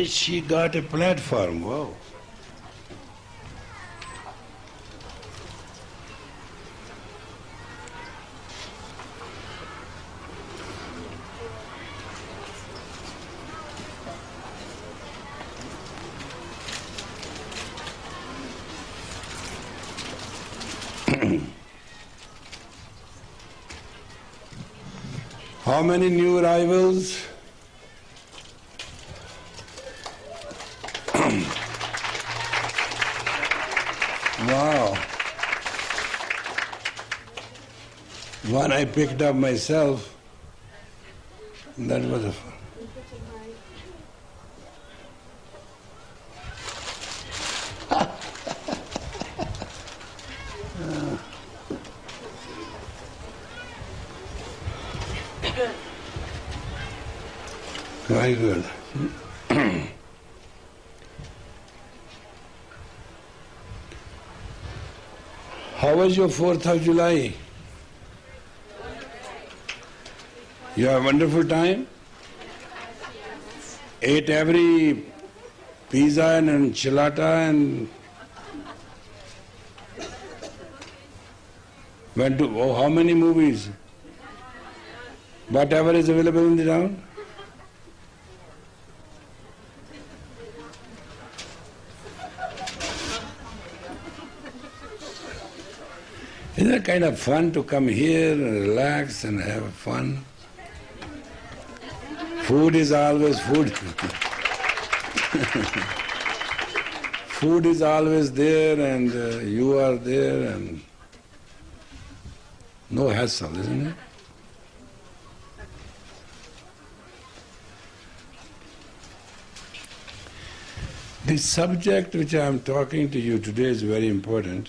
she got a platform. Wow. How many new arrivals? Wow. One I picked up myself. That was a fun. Very good. How was your 4th of July? You had a wonderful time? Ate every pizza and enchilada and went to how many movies? Whatever is available in the town? Isn't it kind of fun to come here and relax and have fun? Food is always food. Food is always there and you are there and no hassle, isn't it? The subject which I am talking to you today is very important.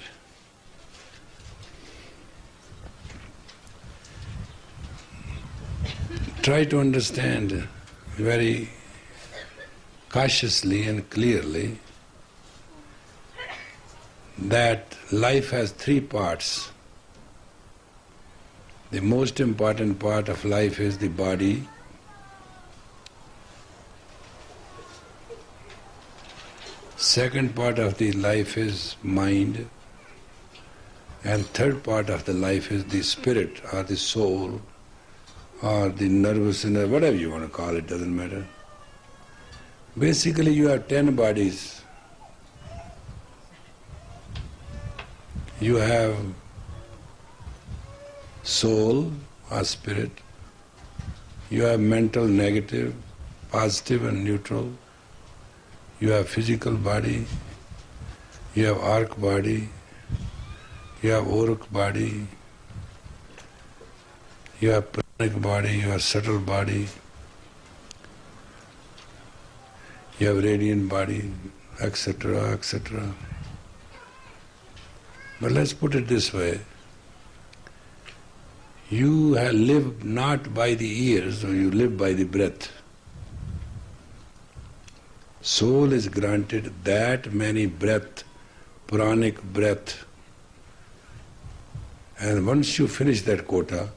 Try to understand very cautiously and clearly that life has 3 parts. The most important part of life is the body. Second part of the life is mind. And third part of the life is the spirit or the soul, or the nervous center, whatever you want to call it, doesn't matter. Basically you have 10 bodies. You have soul or spirit, you have mental negative, positive and neutral, you have physical body, you have arc body, you have auric body, you have body, you have subtle body, you have radiant body, etc., etc. But let's put it this way. You live not by the ears, or you live by the breath. Soul is granted that many breath, pranic breath. And once you finish that quota,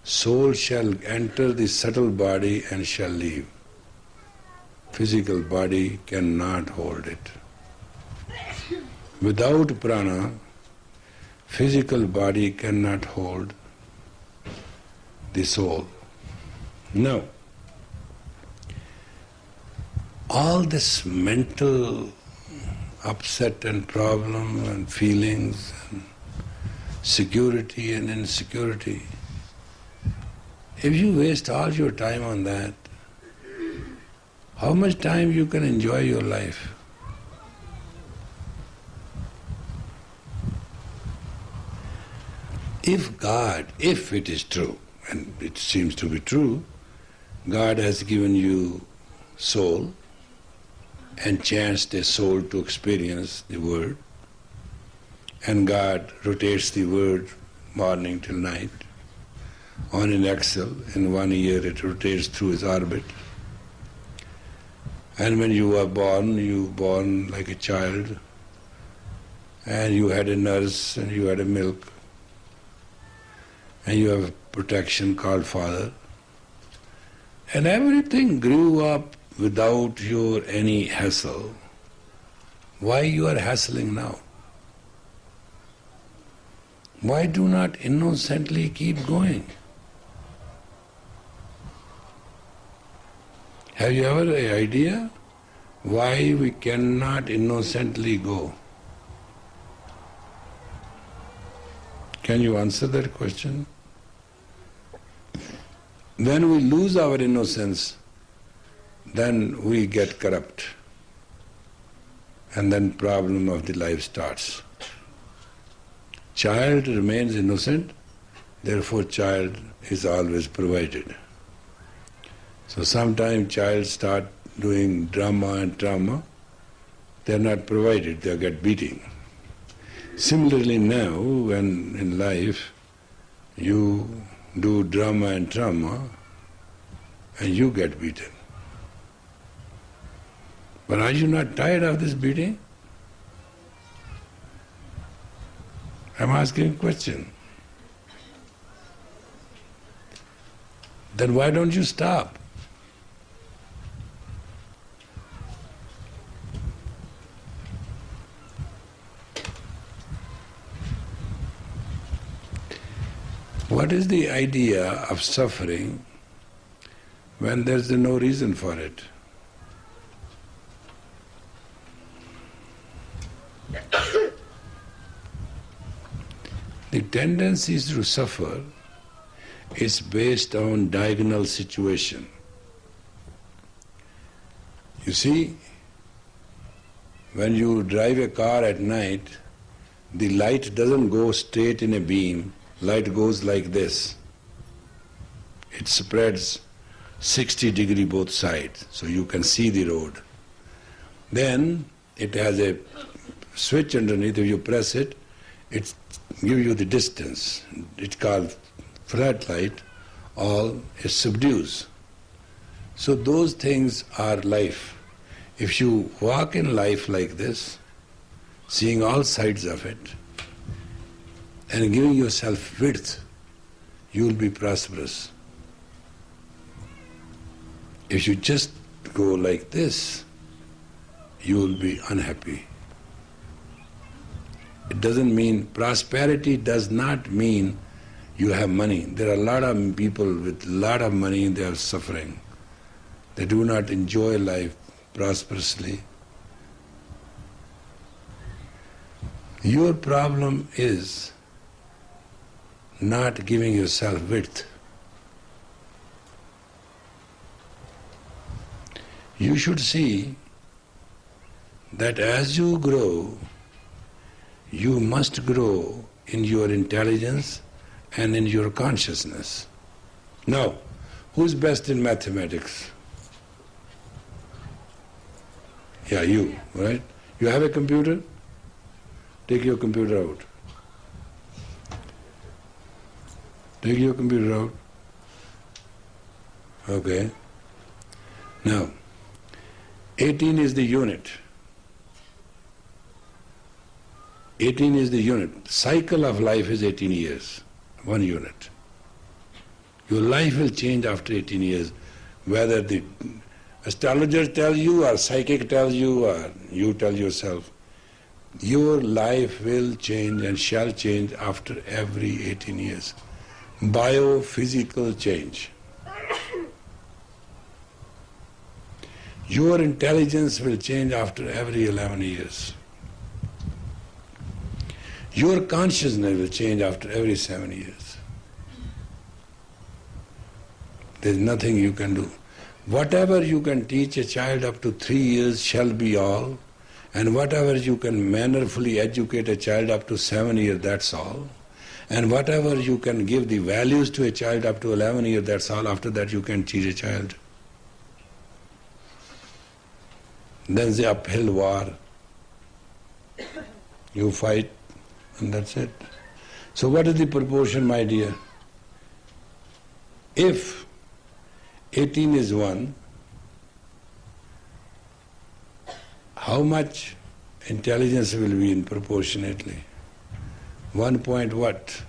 soul shall enter the subtle body and shall leave. Physical body cannot hold it. Without prana, physical body cannot hold the soul. Now, all this mental upset and problem and feelings and security and insecurity, if you waste all your time on that, how much time you can enjoy your life? If God, if it is true, and it seems to be true, God has given you soul and chanced a soul to experience the Word, and God rotates the Word morning till night. On an axle, in 1 year it rotates through its orbit. And when you are born like a child, and you had a nurse and you had a milk, and you have a protection called father, and everything grew up without your any hassle, why you are hassling now? Why do not innocently keep going? Have you ever an idea why we cannot innocently go? Can you answer that question? When we lose our innocence, then we get corrupt. And then problem of the life starts. Child remains innocent, therefore child is always provided. So sometimes child start doing drama and trauma, they are not provided, they get beating. Similarly now, when in life you do drama and trauma and you get beaten. But are you not tired of this beating? I'm asking a question. Then why don't you stop? What is the idea of suffering when there's no reason for it? The tendency to suffer is based on diagonal situation. You see, when you drive a car at night, the light doesn't go straight in a beam, light goes like this. It spreads 60 degrees both sides, so you can see the road. Then it has a switch underneath, if you press it, it gives you the distance. It's called flat light, or it subdues. So those things are life. If you walk in life like this, seeing all sides of it, and giving yourself width, you will be prosperous. If you just go like this, you will be unhappy. It doesn't mean, prosperity does not mean you have money. There are a lot of people with a lot of money, they are suffering. They do not enjoy life prosperously. Your problem is not giving yourself width. You should see that as you grow, you must grow in your intelligence and in your consciousness. Now, who's best in mathematics? Yeah, you, right? You have a computer? Take your computer out. Take your computer out. Okay. Now, 18 is the unit. 18 is the unit. Cycle of life is 18 years, 1 unit. Your life will change after 18 years, whether the astrologer tells you or psychic tells you or you tell yourself. Your life will change and shall change after every 18 years. Biophysical change. Your intelligence will change after every 11 years. Your consciousness will change after every 7 years. There's nothing you can do. Whatever you can teach a child up to 3 years shall be all, and whatever you can mannerfully educate a child up to 7 years, that's all. And whatever you can give the values to a child up to 11 years, that's all. After that you can teach a child. Then the uphill war. You fight, and that's it. So what is the proportion, my dear? If 18 is 1, how much intelligence will be in proportionately? 1 point what?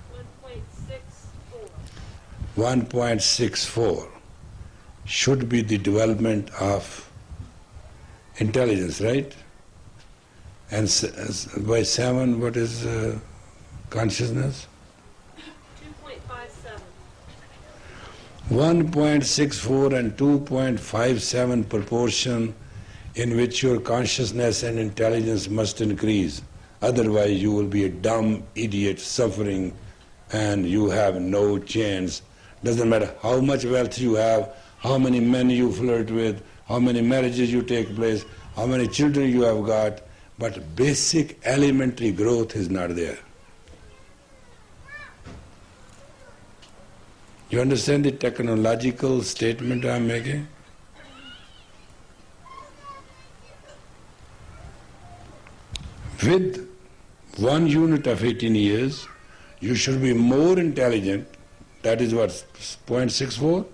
1.64. 1.64 should be the development of intelligence, right? And by 7, what is consciousness? 2.57. 1.64 and 2.57 proportion in which your consciousness and intelligence must increase. Otherwise you will be a dumb idiot suffering and you have no chance. Doesn't matter how much wealth you have, how many men you flirt with, how many marriages you take place, how many children you have got, but basic elementary growth is not there. You understand the technological statement I am making? With 1 unit of 18 years, you should be more intelligent. That is what, 0.64? 1.64.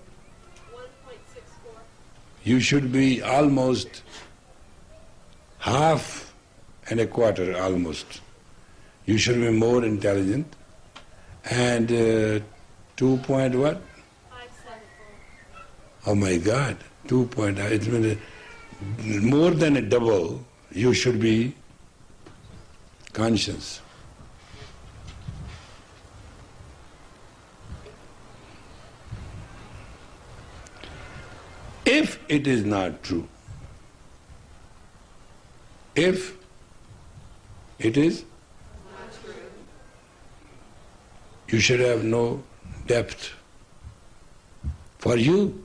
You should be almost half and a quarter almost. You should be more intelligent. And 2 point what? 574. Oh my God, 2 point, it's been more than a double. You should be conscious. If it is not true, if it is, you should have no depth for you.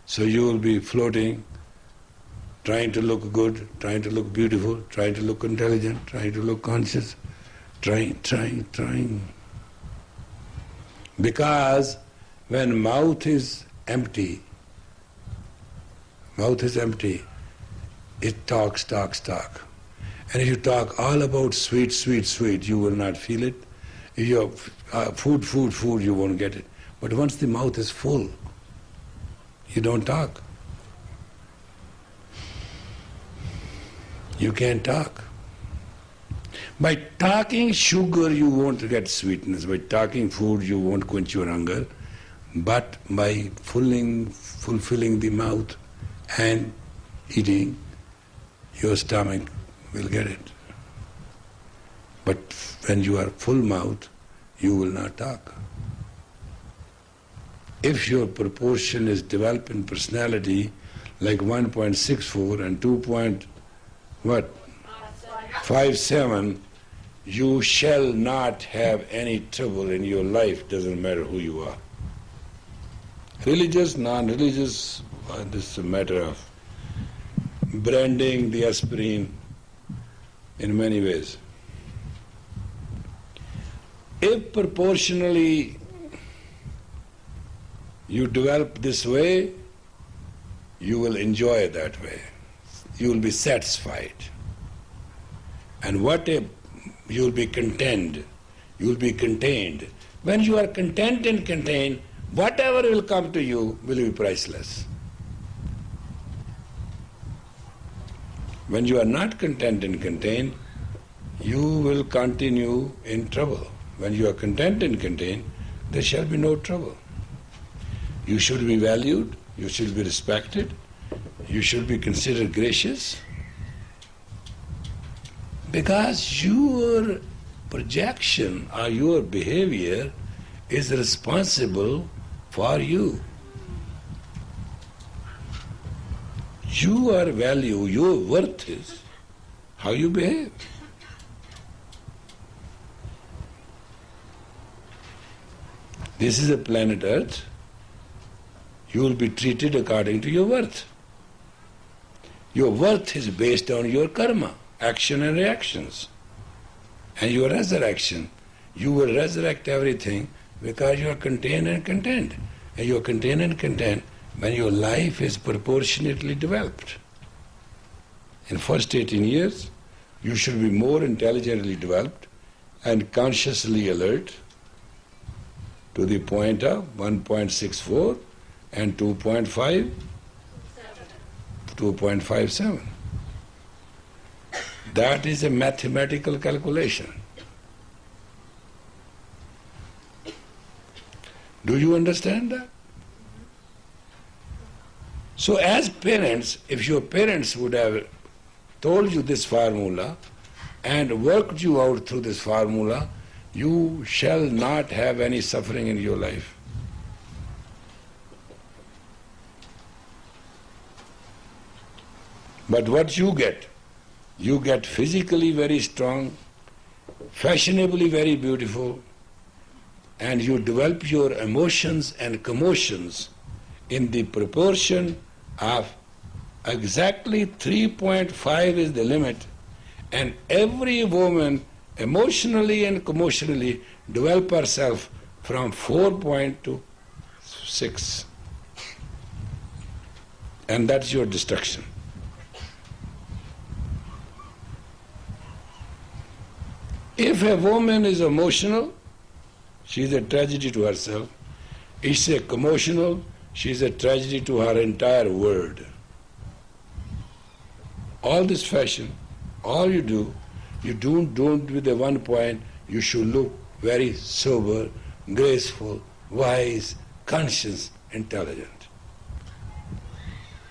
So you will be floating, trying to look good, trying to look beautiful, trying to look intelligent, trying to look conscious, trying. Because when mouth is empty, it talks. And if you talk all about sweet, you will not feel it. If you have food, you won't get it. But once the mouth is full, you don't talk. You can't talk. By talking sugar, you won't get sweetness. By talking food, you won't quench your hunger. But by fulfilling the mouth and eating, your stomach will get it. But when you are full mouth, you will not talk. If your proportion is developed in personality like 1.64 and 2.57, you shall not have any trouble in your life, doesn't matter who you are. Religious, non-religious, this is a matter of branding the aspirin in many ways. If proportionally you develop this way, you will enjoy it that way. You will be satisfied. And you will be content. You will be contained. When you are content and contained, whatever will come to you will be priceless. When you are not content and contained, you will continue in trouble. When you are content and contained, there shall be no trouble. You should be valued, you should be respected, you should be considered gracious, because your projection or your behavior is responsible for you. Your value, your worth is how you behave. This is a planet Earth. You will be treated according to your worth. Your worth is based on your karma, action and reactions. And your resurrection, you will resurrect everything because you are contained and content. And you are contained and content when your life is proportionately developed. In first 18 years, you should be more intelligently developed and consciously alert to the point of 1.64 and 2.57. That is a mathematical calculation. Do you understand that? So So as parents, if your parents would have told you this formula and worked you out through this formula, you shall not have any suffering in your life. But what you get physically very strong, fashionably very beautiful, and you develop your emotions and commotions in the proportion of exactly 3.5 is the limit, and every woman emotionally and commotionally develop herself from 4 to 6. And that's your destruction. If a woman is emotional, she is a tragedy to herself. If she is commotional, she is a tragedy to her entire world. All this fashion, all you do with the one point, you should look very sober, graceful, wise, conscious, intelligent.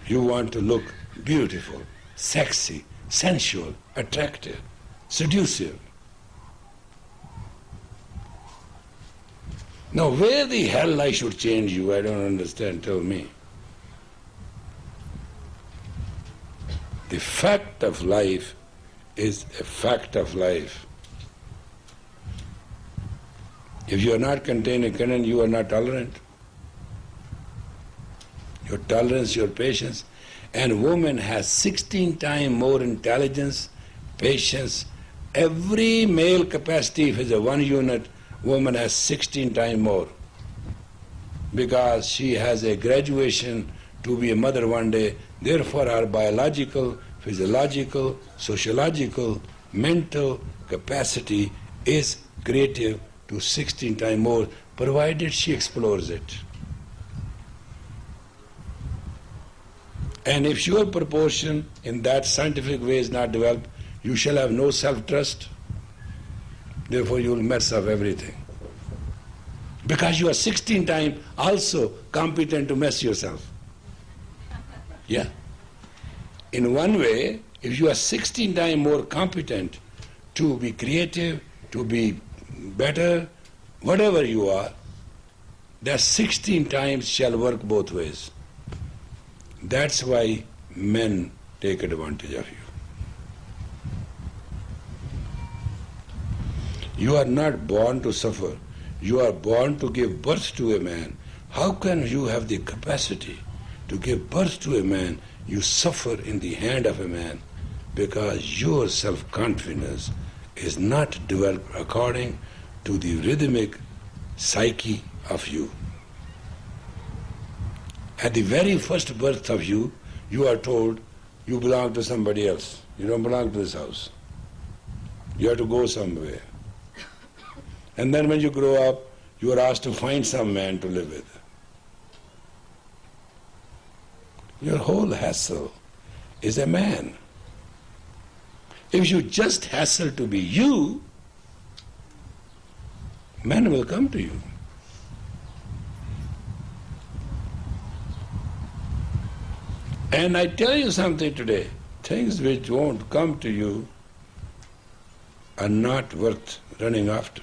You want to look beautiful, sexy, sensual, attractive, seductive. Now, where the hell I should change you, I don't understand, tell me. The fact of life is a fact of life. If you are not contained, you are not tolerant. Your tolerance, your patience, and woman has 16 times more intelligence, patience. Every male capacity, if it's a 1 unit, woman has 16 times more, because she has a graduation to be a mother one day. Therefore her biological, physiological, sociological, mental capacity is creative to 16 times more, provided she explores it. And if your proportion in that scientific way is not developed, you shall have no self-trust. Therefore you will mess up everything. Because you are 16 times also competent to mess yourself. Yeah. In one way, if you are 16 times more competent to be creative, to be better, whatever you are, that 16 times shall work both ways. That's why men take advantage of you. You are not born to suffer. You are born to give birth to a man. How can you have the capacity to give birth to a man? You suffer in the hand of a man because your self-confidence is not developed according to the rhythmic psyche of you. At the very first birth of you, you are told you belong to somebody else. You don't belong to this house. You have to go somewhere. And then when you grow up, you are asked to find some man to live with. Your whole hassle is a man. If you just hassle to be you, men will come to you. And I tell you something today, things which won't come to you are not worth running after.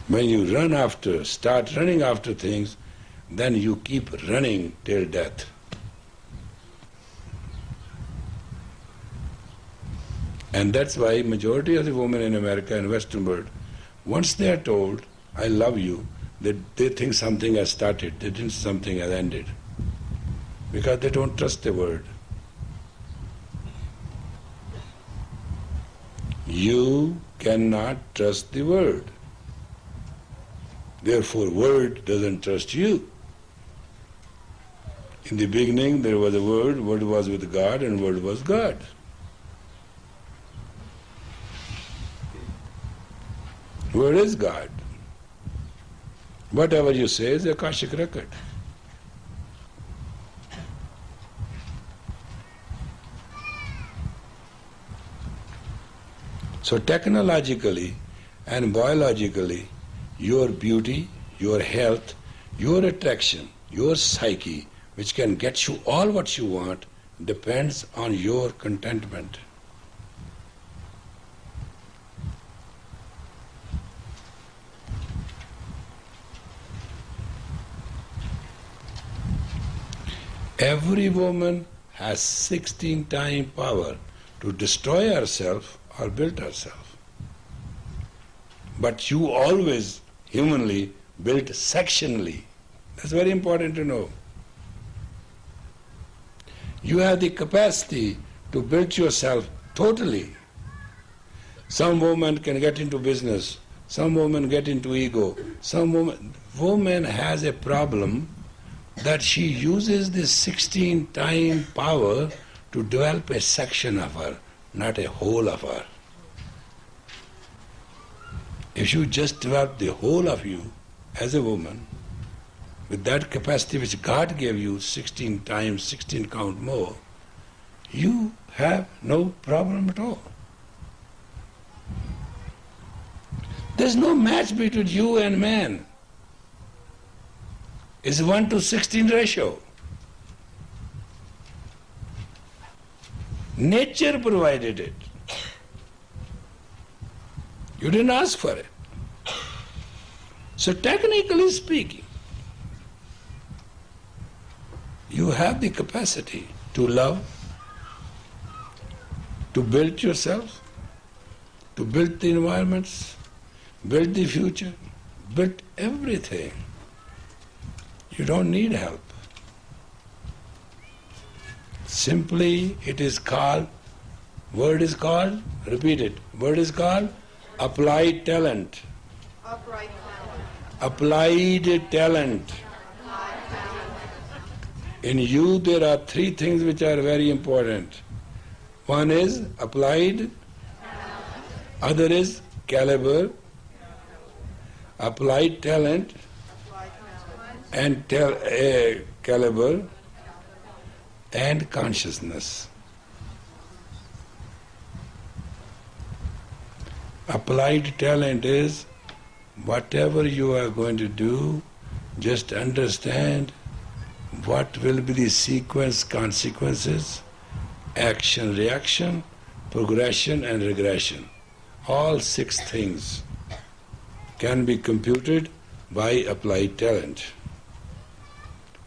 When you start running after things, then you keep running till death. And that's why majority of the women in America and Western world, once they are told, I love you, they think something has started, they think something has ended. Because they don't trust the word. You cannot trust the word. Therefore, word doesn't trust you. In the beginning, there was a word was with God, and word was God. Word is God. Whatever you say is a Akashic record. So technologically, And biologically, your beauty, your health, your attraction, your psyche, which can get you all what you want, depends on your contentment. Every woman has 16 times power to destroy herself or build herself. But you always, humanly, build sectionally. That's very important to know. You have the capacity to build yourself totally. Some women can get into business, some women get into ego, woman has a problem that she uses this 16 time power to develop a section of her, not a whole of her. If you just develop the whole of you as a woman, with that capacity which God gave you 16 times, 16 count more, you have no problem at all. There's no match between you and man. It's 1:16 ratio. Nature provided it. You didn't ask for it. So technically speaking, you have the capacity to love, to build yourself, to build the environments, build the future, build everything. You don't need help. Simply it is called, word is called, repeat it, word is called applied talent. Upright talent. Applied talent. In you there are three things which are very important. One is applied, other is caliber, applied talent and caliber and consciousness. Applied talent is whatever you are going to do, just understand what will be the sequence, consequences, action, reaction, progression and regression. All 6 things can be computed by applied talent.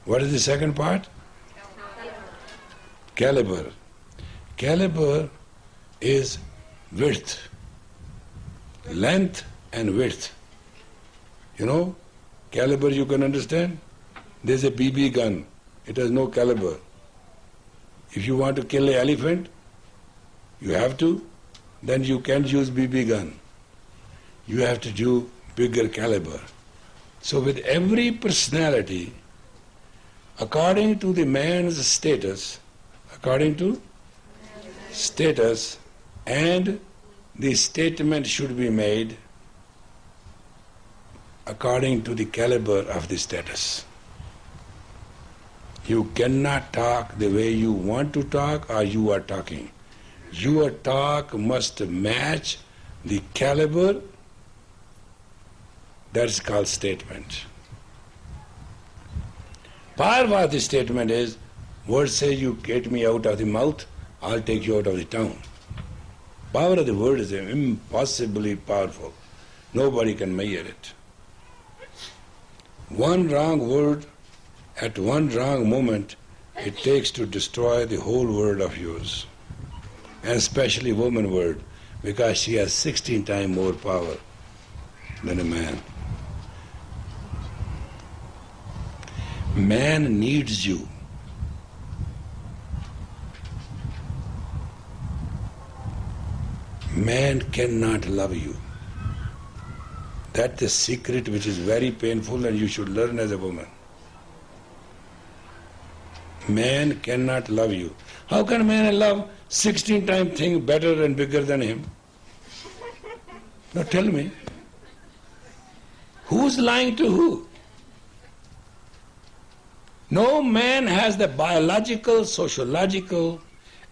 What is the second part? Caliber. Caliber is width, length and width. You know, caliber you can understand? There's a BB gun. It has no caliber. If you want to kill an elephant, you have to, then you can't use BB gun. You have to do bigger caliber. So with every personality, according to the man's status, and the statement should be made according to the caliber of the status. You cannot talk the way you want to talk or you are talking. Your talk must match the caliber. That's called statement. Power of the statement is, words say you get me out of the mouth, I'll take you out of the tongue. Power of the word is impossibly powerful. Nobody can measure it. One wrong word at one wrong moment, it takes to destroy the whole world of yours. And especially woman word, because she has 16 times more power than a man. Man needs you. Man cannot love you. That's the secret which is very painful and you should learn as a woman. Man cannot love you. How can a man love 16 times thing better and bigger than him? Now tell me. Who's lying to who? No man has the biological, sociological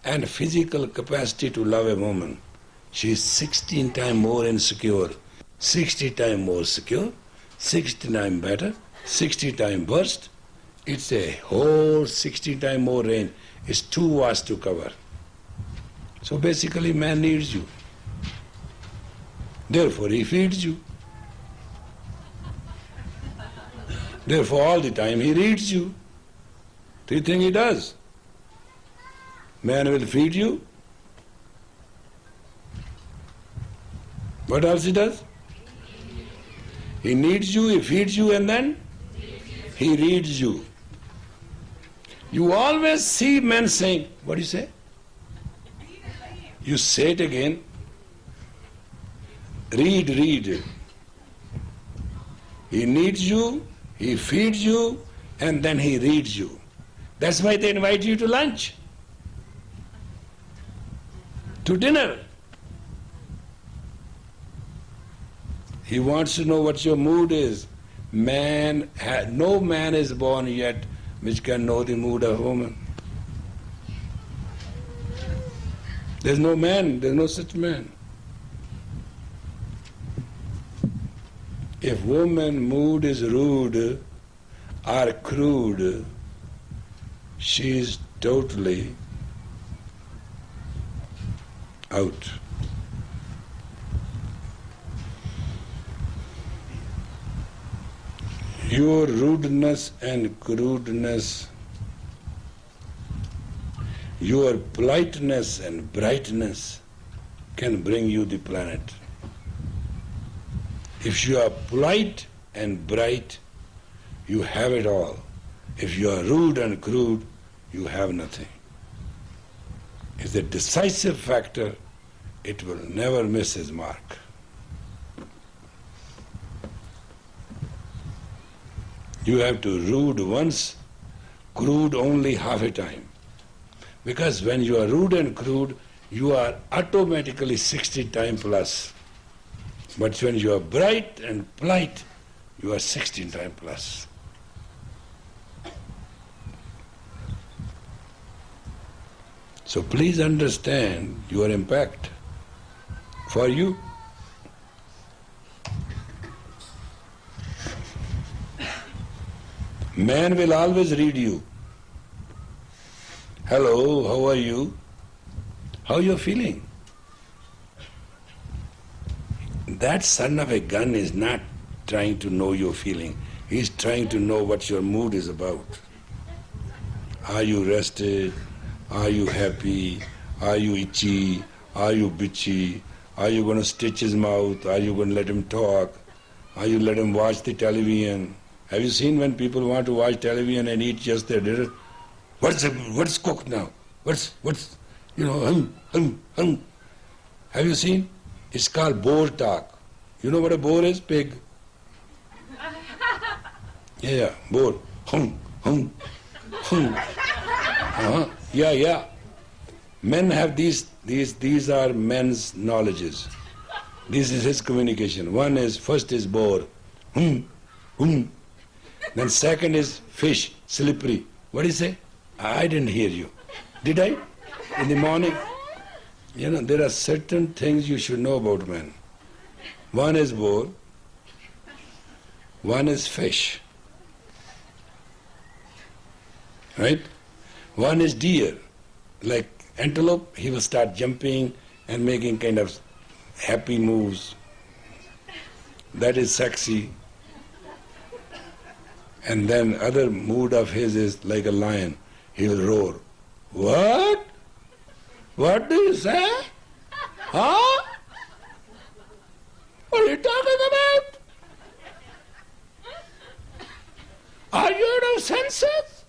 and physical capacity to love a woman. She is 16 times more insecure. 60 times more secure, 60 times better, 60 times worst. It's a whole 60 times more range. It's too vast to cover. So basically man needs you. Therefore he feeds you. Therefore all the time he reads you. Do you think he does? Man will feed you. What else he does? He needs you, he feeds you, and then he reads you. You always see men saying, what do you say? You say it again. Read. He needs you, he feeds you, and then he reads you. That's why they invite you to lunch, to dinner. He wants to know what your mood is. No man is born yet which can know the mood of woman. There's no man, there's no such man. If woman mood is rude or crude, she is totally out. Your rudeness and crudeness, your politeness and brightness can bring you the planet. If you are polite and bright, you have it all. If you are rude and crude, you have nothing. It's a decisive factor. It will never miss its mark. You have to rude once, crude only half a time. Because when you are rude and crude, you are automatically 60 times plus. But when you are bright and polite, you are 16 times plus. So please understand your impact for you. Man will always read you. Hello, how are you? How you feeling? That son of a gun is not trying to know your feeling. He's trying to know what your mood is about. Are you rested? Are you happy? Are you itchy? Are you bitchy? Are you going to stitch his mouth? Are you going to let him talk? Are you let him watch the television? Have you seen when people want to watch television and eat just their dinner? What's cooked now? What's Have you seen? It's called boar talk. You know what a boar is? Pig. Yeah, boar. Yeah. Men have these are men's knowledges. This is his communication. First is boar. Then second is fish, slippery. What do you say? I didn't hear you. Did I? In the morning? There are certain things you should know about men. One is boar. One is fish. Right? One is deer. Like antelope, he will start jumping and making kind of happy moves. That is sexy. And then other mood of his is like a lion. He will roar. What? What do you say? Huh? What are you talking about? Are you out of senses?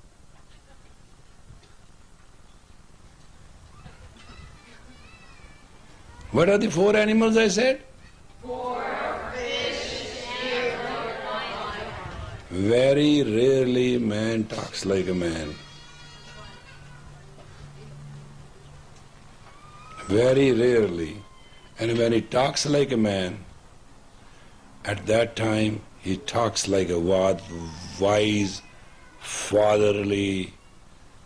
What are the four animals I said? Very rarely man talks like a man. Very rarely. And when he talks like a man, at that time he talks like a wise, fatherly,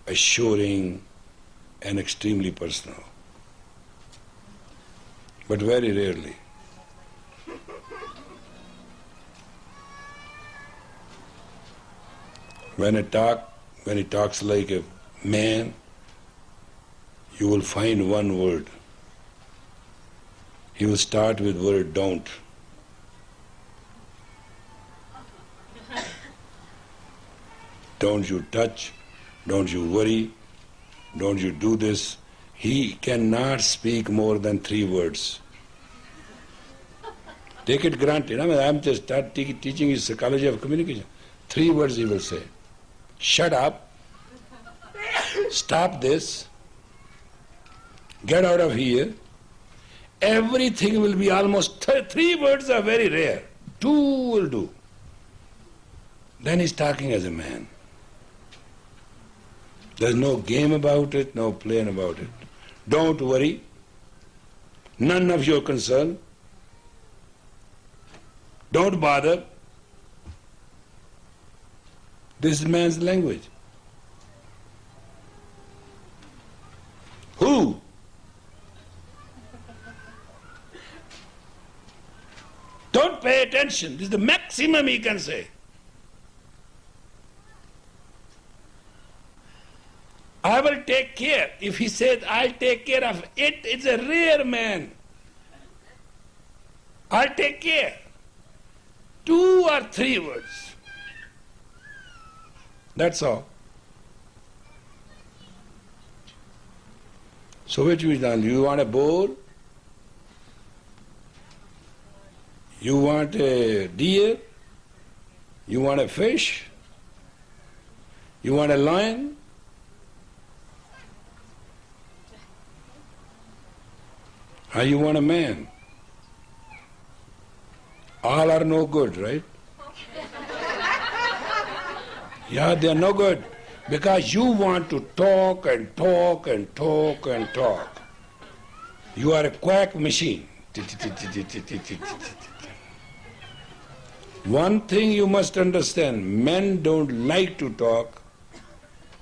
assuring, and extremely personal. But very rarely. When he talks like a man, you will find one word. He will start with word don't. Don't you touch, don't you worry, don't you do this. He cannot speak more than 3 words. Take it granted. I'm just teaching you psychology of communication. 3 words he will say. Shut up. Stop this. Get out of here. Everything will be almost 3 words are very rare. 2 will do. Then he's talking as a man. There's no game about it, no playing about it. Don't worry. None of your concern. Don't bother. This is man's language. Who? Don't pay attention. This is the maximum he can say. I will take care. If he says, I'll take care of it, it's a rare man. I'll take care. 2 or 3 words. That's all. So which is done? You want a boar? You want a deer? You want a fish? You want a lion? Or you want a man? All are no good, right? Yeah, they are no good. Because you want to talk and talk and talk and talk. You are a quack machine. One thing you must understand, men don't like to talk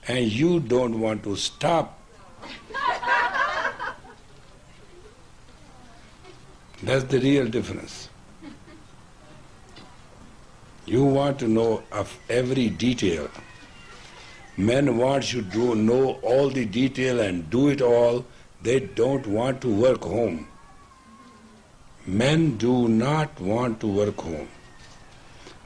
and you don't want to stop. That's the real difference. You want to know of every detail. Men want you to know all the detail and do it all. They don't want to work home. Men do not want to work home.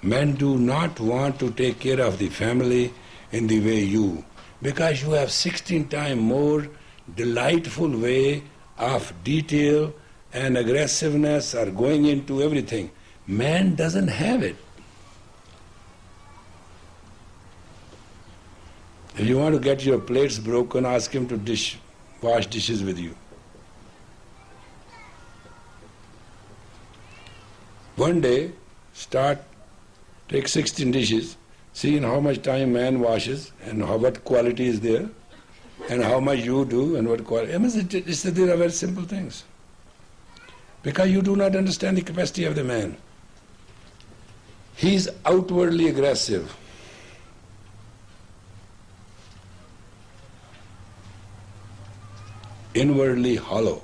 Men do not want to take care of the family in the way you, because you have 16 times more delightful way of detail and aggressiveness are going into everything. Man doesn't have it. If you want to get your plates broken, ask him to wash dishes with you. One day, take 16 dishes, see in how much time man washes and what quality is there and how much you do and what quality. These are very simple things. Because you do not understand the capacity of the man. He is outwardly aggressive. Inwardly hollow.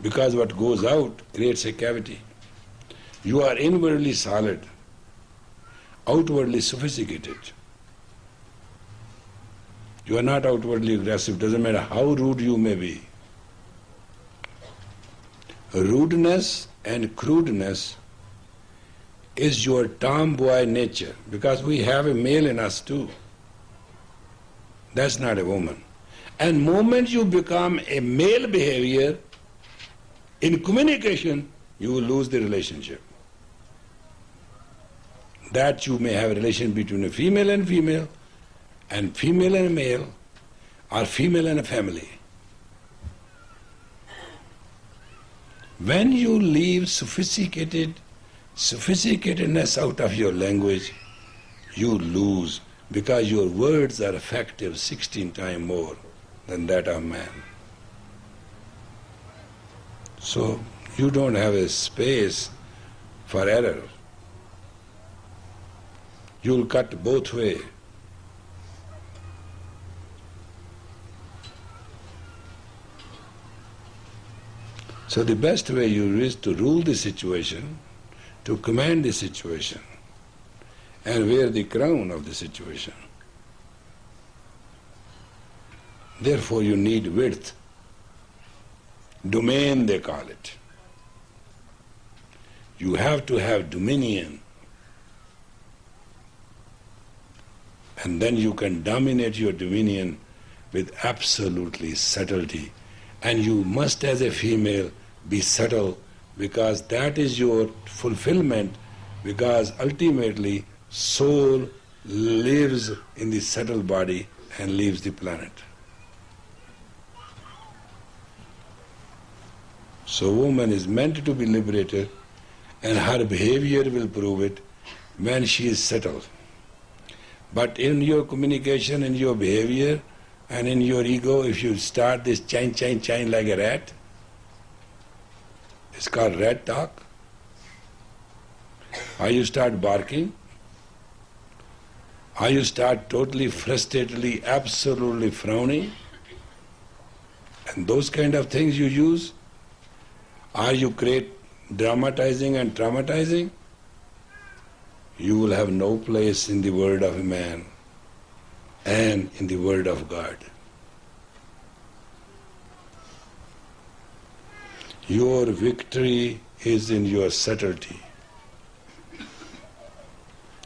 Because what goes out creates a cavity. You are inwardly solid, outwardly sophisticated. You are not outwardly aggressive, doesn't matter how rude you may be. Rudeness and crudeness is your tomboy nature, because we have a male in us too. That's not a woman. And moment you become a male behavior, in communication, you will lose the relationship. That you may have a relation between a female and female and a male, or female and a family. When you leave sophisticatedness out of your language, you lose, because your words are effective 16 times more than that of man. So you don't have a space for error. You'll cut both ways. So the best way is to rule the situation, to command the situation, and wear the crown of the situation. Therefore you need width. Domain they call it. You have to have dominion. And then you can dominate your dominion with absolutely subtlety. And you must, as a female, be subtle, because that is your fulfillment, because ultimately soul lives in the subtle body and leaves the planet. So woman is meant to be liberated, and her behavior will prove it when she is settled. But in your communication, in your behavior, and in your ego, if you start this chine like a rat, it's called rat talk. Or you start barking, or you start totally frustratedly, absolutely frowning, and those kind of things you use, or you create dramatizing and traumatizing, you will have no place in the world of a man and in the word of God. Your victory is in your subtlety.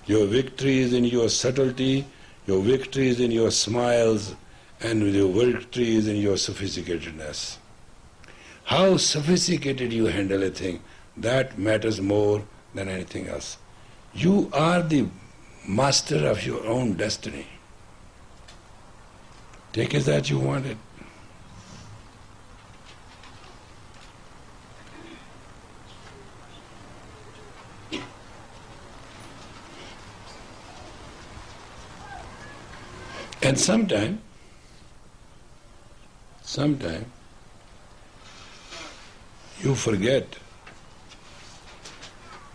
Your victory is in your subtlety, your victory is in your smiles, and your victory is in your sophisticatedness. How sophisticated you handle a thing, that matters more than anything else. You are the master of your own destiny. Take it that you want it. And sometime you forget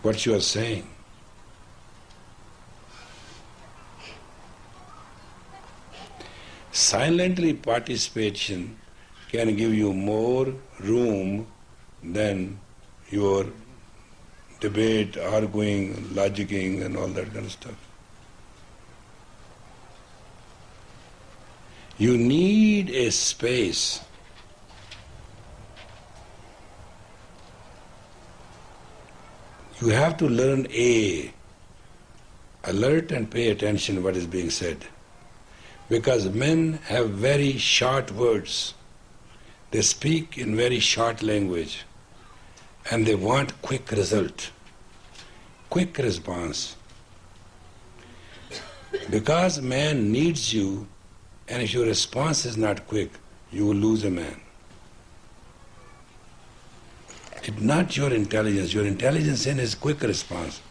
what you are saying. Silently participation can give you more room than your debate, arguing, logicking, and all that kind of stuff. You need a space. You have to learn alert and pay attention what is being said. Because men have very short words. They speak in very short language. And they want quick result, quick response. Because man needs you, and if your response is not quick, you will lose a man. It's not your intelligence. Your intelligence in is quick response.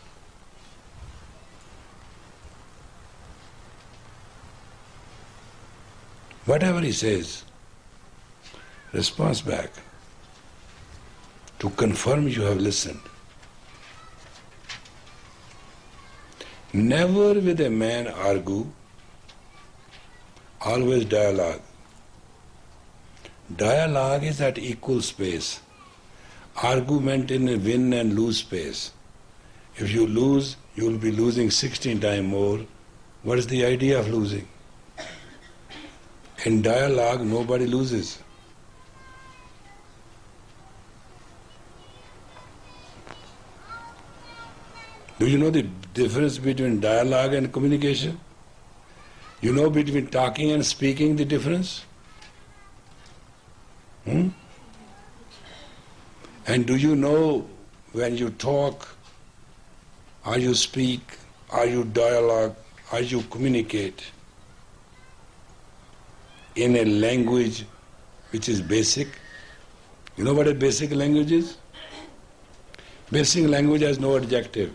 Whatever he says, response back to confirm you have listened. Never with a man argue, always dialogue. Dialogue is at equal space. Argument in a win and lose space. If you lose, you will be losing 16 times more. What is the idea of losing? In dialogue, nobody loses. Do you know the difference between dialogue and communication? You know between talking and speaking the difference? And do you know when you talk, or you speak, or you dialogue, or you communicate in a language which is basic? You know what a basic language is? Basic language has no adjective.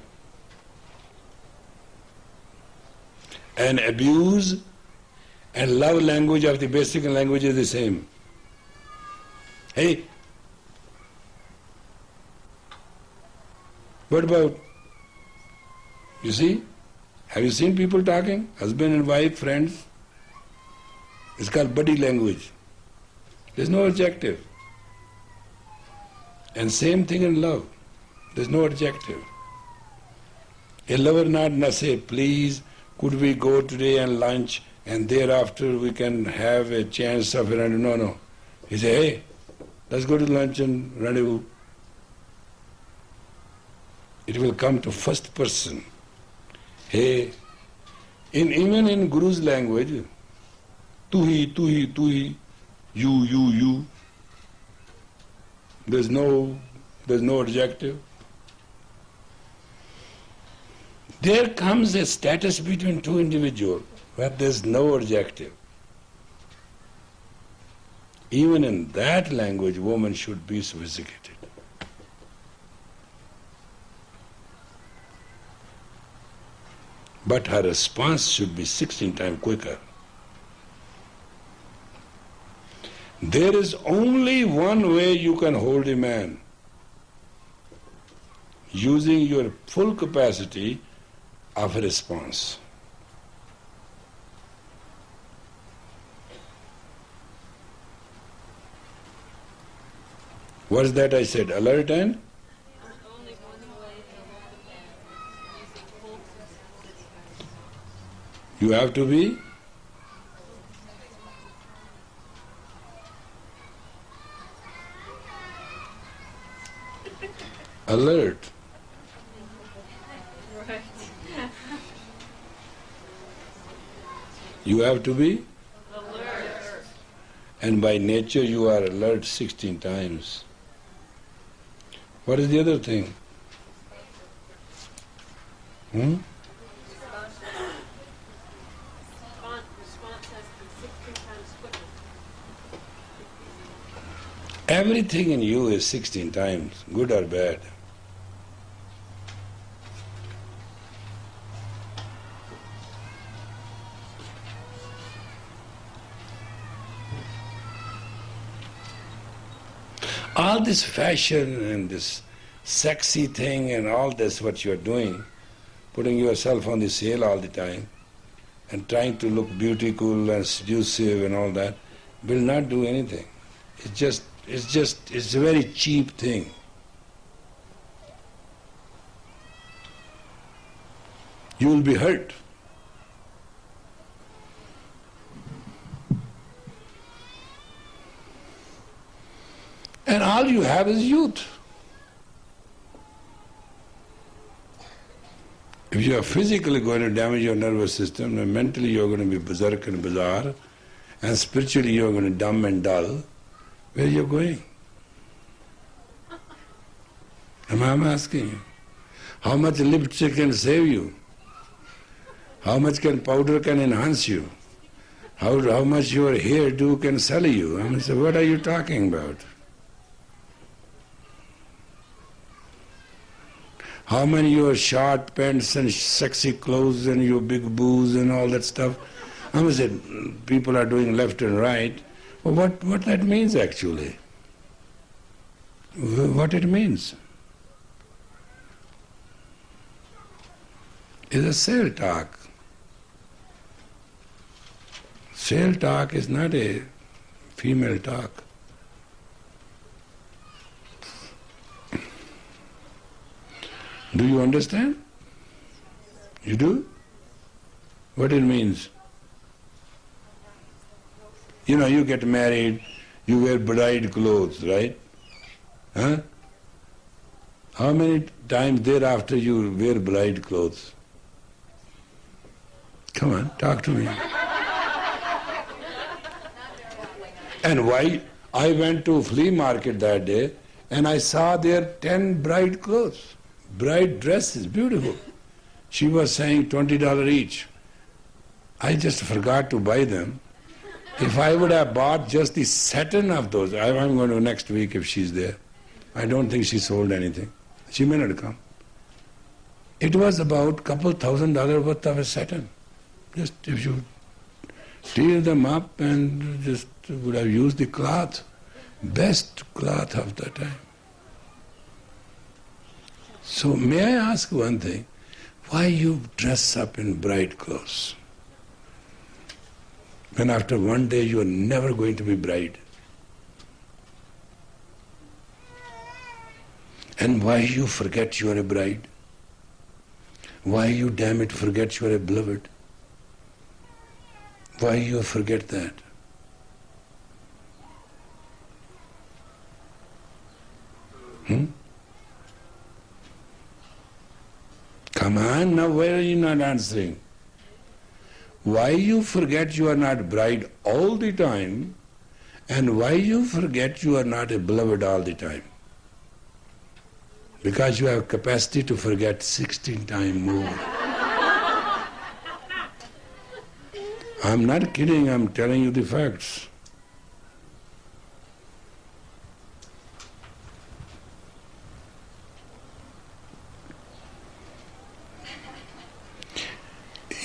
And abuse and love language of the basic language is the same. Hey, what about, you see, have you seen people talking? Husband and wife, friends? It's called body language. There's no adjective. And same thing in love. There's no adjective. A lover not say, please, could we go today and lunch and thereafter we can have a chance of rendezvous. No. He say, hey, let's go to lunch and rendezvous. It will come to first person. Hey, even in Guru's language, tu hi, you. There's no adjective. There comes a status between two individuals where there's no adjective. Even in that language, woman should be sophisticated. But her response should be 16 times quicker. There is only one way you can hold a man. Using your full capacity of response. What's that I said? Alert and? You have to be alert. Right. You have to be Alert. and by nature you are alert 16 times. What is the other thing? Response has to be 16 times quicker. Everything in you is 16 times, good or bad. All this fashion and this sexy thing and all this what you're doing, putting yourself on the sale all the time and trying to look beautiful and seductive and all that, will not do anything. It's a very cheap thing. You will be hurt. And all you have is youth. If you are physically going to damage your nervous system, and mentally you are going to be berserk and bizarre, and spiritually you are going to be dumb and dull, where are you going? I'm asking you. How much lipstick can save you? How much can powder can enhance you? How much your hairdo can sell you? I mean, so what are you talking about? How many your short pants and sexy clothes and your big boobs and all that stuff? I mean, say, people are doing left and right. Well, what that means actually? What it means? Is a sale talk. Sale talk is not a female talk. Do you understand? You do? What it means? You know, you get married, you wear bride clothes, right? Huh? How many times thereafter you wear bride clothes? Come on, talk to me. And why? I went to flea market that day and I saw there 10 bride clothes. Bride dresses, beautiful. She was saying $20 each. I just forgot to buy them. If I would have bought just the satin of those, I'm going to next week if she's there. I don't think she sold anything. She may not come. It was about couple $1,000 worth of a satin. Just if you tear them up and just would have used the cloth, best cloth of the time. So may I ask one thing? Why you dress up in bride clothes? When after one day you are never going to be bride. And why you forget you are a bride? Why you, damn it, forget you are a beloved? Why you forget that? Come on, now why are you not answering? Why you forget you are not bride all the time, and why you forget you are not a beloved all the time? Because you have capacity to forget 16 times more. I'm not kidding, I'm telling you the facts.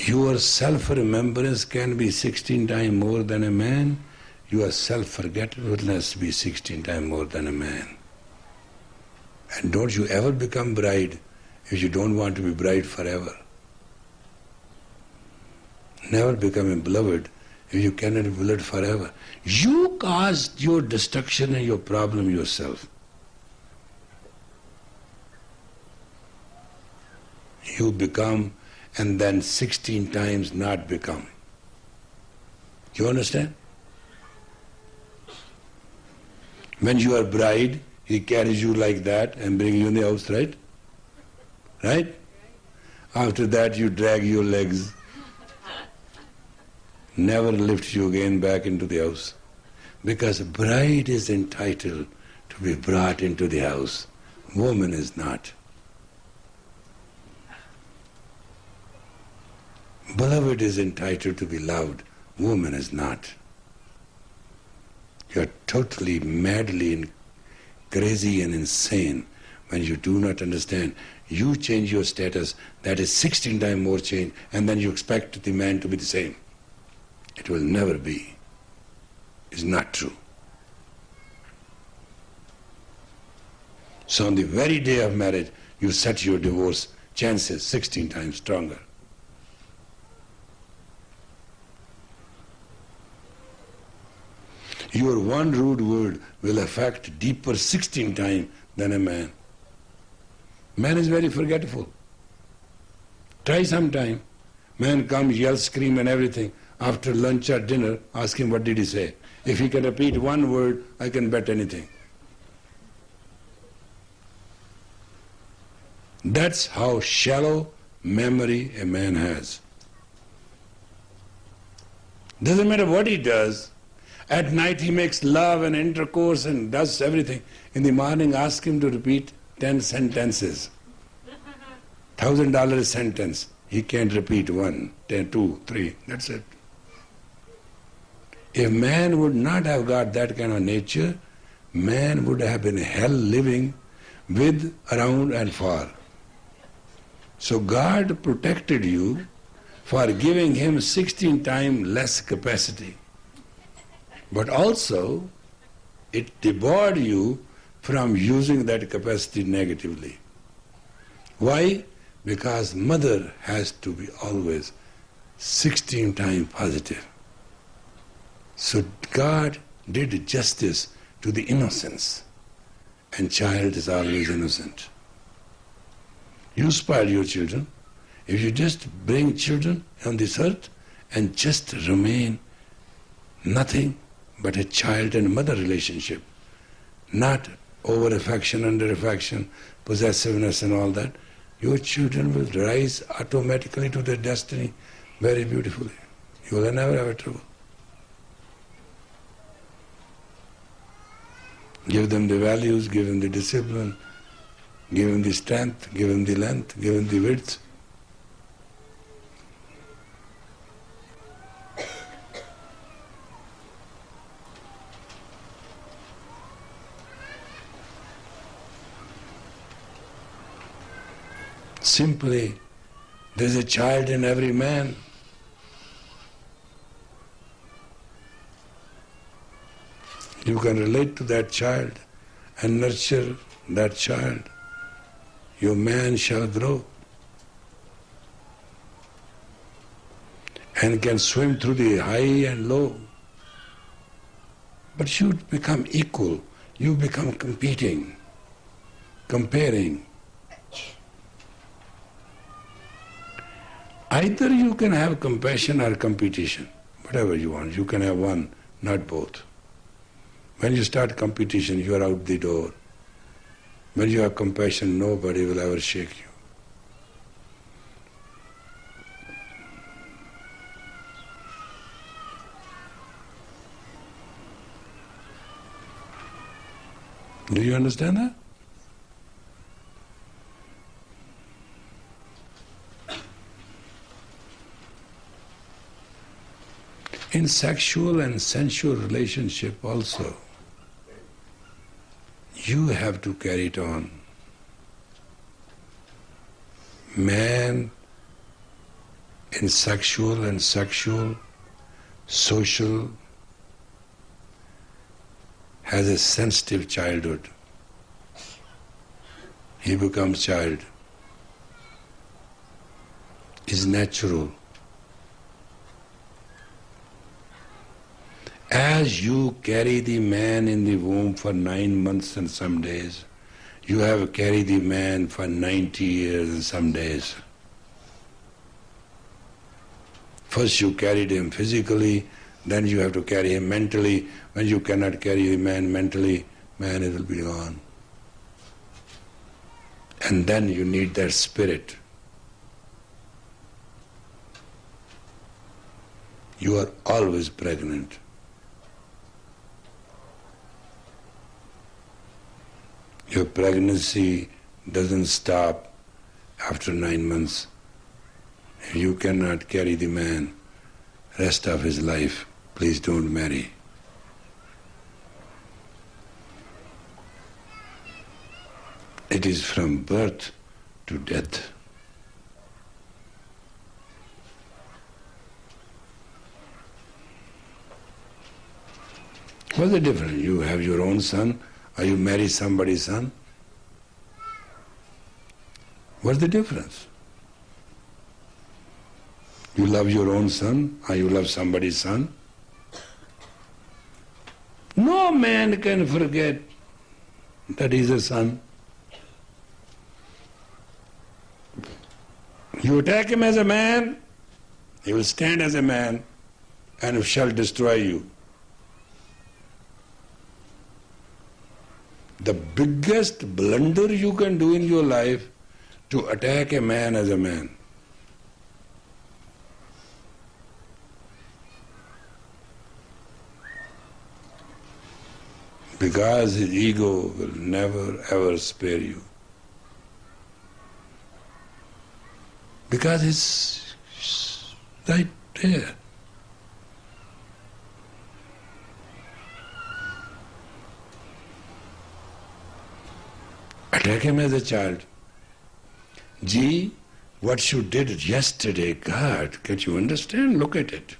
Your self-remembrance can be 16 times more than a man. Your self-forgetfulness be 16 times more than a man. And don't you ever become bride if you don't want to be bride forever. Never become a beloved if you cannot be beloved forever. You caused your destruction and your problem yourself. You become and then 16 times not become. You understand? When you are bride, he carries you like that and brings you in the house, right? Right? After that you drag your legs. Never lifts you again back into the house. Because bride is entitled to be brought into the house. Woman is not. Beloved is entitled to be loved. Woman is not. You are totally, madly, and crazy and insane when you do not understand. You change your status, that is 16 times more change, and then you expect the man to be the same. It will never be. It's not true. So on the very day of marriage, you set your divorce chances 16 times stronger. Your one rude word will affect deeper 16 times than a man. Man is very forgetful. Try sometime. Man comes, yells, scream and everything. After lunch or dinner, ask him what did he say. If he can repeat one word, I can bet anything. That's how shallow memory a man has. Doesn't matter what he does. At night he makes love and intercourse and does everything. In the morning ask him to repeat 10 sentences. $1,000 sentence. He can't repeat 1, 10, 2, 3. That's it. If man would not have got that kind of nature, man would have been hell living with, around and for. So God protected you for giving him 16 times less capacity. But also, it debarred you from using that capacity negatively. Why? Because mother has to be always 16 times positive. So God did justice to the innocence, and child is always innocent. You spoil your children. If you just bring children on this earth and just remain nothing but a child and mother relationship, not over affection, under affection, possessiveness and all that, your children will rise automatically to their destiny very beautifully. You will never have trouble. Give them the values, give them the discipline, give them the strength, give them the length, give them the width. Simply, there's a child in every man. You can relate to that child and nurture that child. Your man shall grow and can swim through the high and low. But you become equal. You become competing, comparing. Either you can have compassion or competition, whatever you want. You can have one, not both. When you start competition, you are out the door. When you have compassion, nobody will ever shake you. Do you understand that? In sexual and sensual relationship also, you have to carry it on. Man in sexual and social has a sensitive childhood. He becomes child. Is natural. As you carry the man in the womb for 9 months and some days, you have carried the man for 90 years and some days. First you carried him physically, then you have to carry him mentally. When you cannot carry the man mentally, man will be gone. And then you need that spirit. You are always pregnant. Your pregnancy doesn't stop after 9 months. If you cannot carry the man rest of his life, please don't marry. It is from birth to death. What's the difference? You have your own son, or you marry somebody's son? What's the difference? You love your own son, or you love somebody's son? No man can forget that he's a son. You attack him as a man, he will stand as a man and shall destroy you. The biggest blunder you can do in your life to attack a man as a man. Because his ego will never ever spare you. Because it's right there. Attack him as a child. Gee, what you did yesterday, God, can't you understand? Look at it.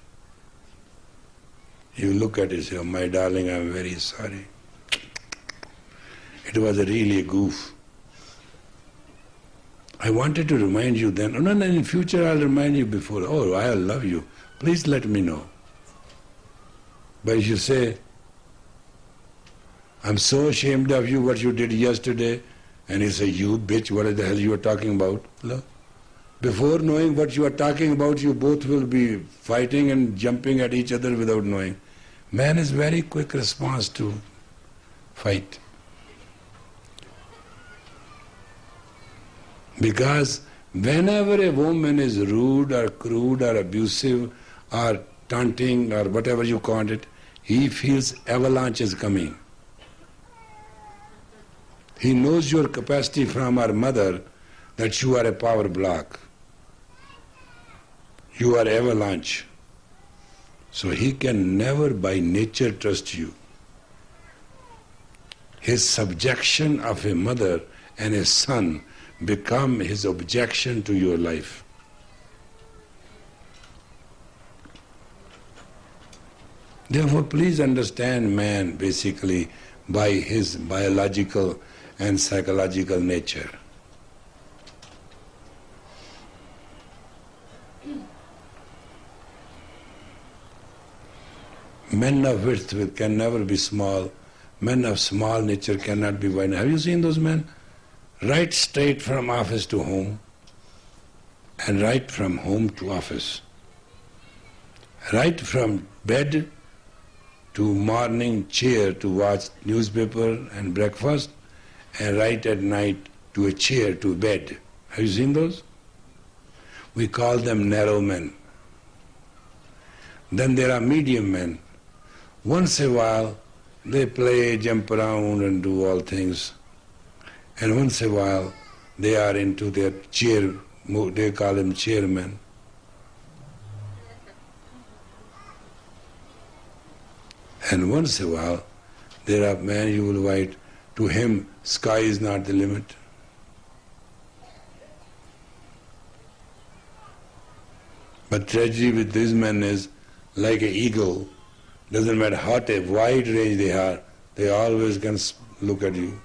You look at it and say, oh, my darling, I'm very sorry. It was really a goof. I wanted to remind you then. Oh, no, in future I'll remind you before. Oh, I'll love you. Please let me know. But if you say, I'm so ashamed of you, what you did yesterday, and you say, you bitch, what the hell you are talking about? Look. Before knowing what you are talking about, you both will be fighting and jumping at each other without knowing. Man is very quick response to fight. Because whenever a woman is rude or crude or abusive or taunting or whatever you call it, he feels avalanche is coming. He knows your capacity from our mother that you are a power block. You are avalanche. So he can never by nature trust you. His subjection of a mother and a son become his objection to your life. Therefore, please understand man basically by his biological and psychological nature. Men of width can never be small. Men of small nature cannot be wide. Have you seen those men? Right straight from office to home. and right from home to office, right from bed to morning chair to watch newspaper and breakfast, and right at night to a chair to bed. Have you seen those? We call them narrow men. Then there are medium men. Once a while they play, jump around and do all things. And once a while they are into their chair, they call them chairmen. And once a while there are men you will write, to him sky is not the limit. But tragedy with these men is, like an eagle, doesn't matter how wide range they are, they always can look at you.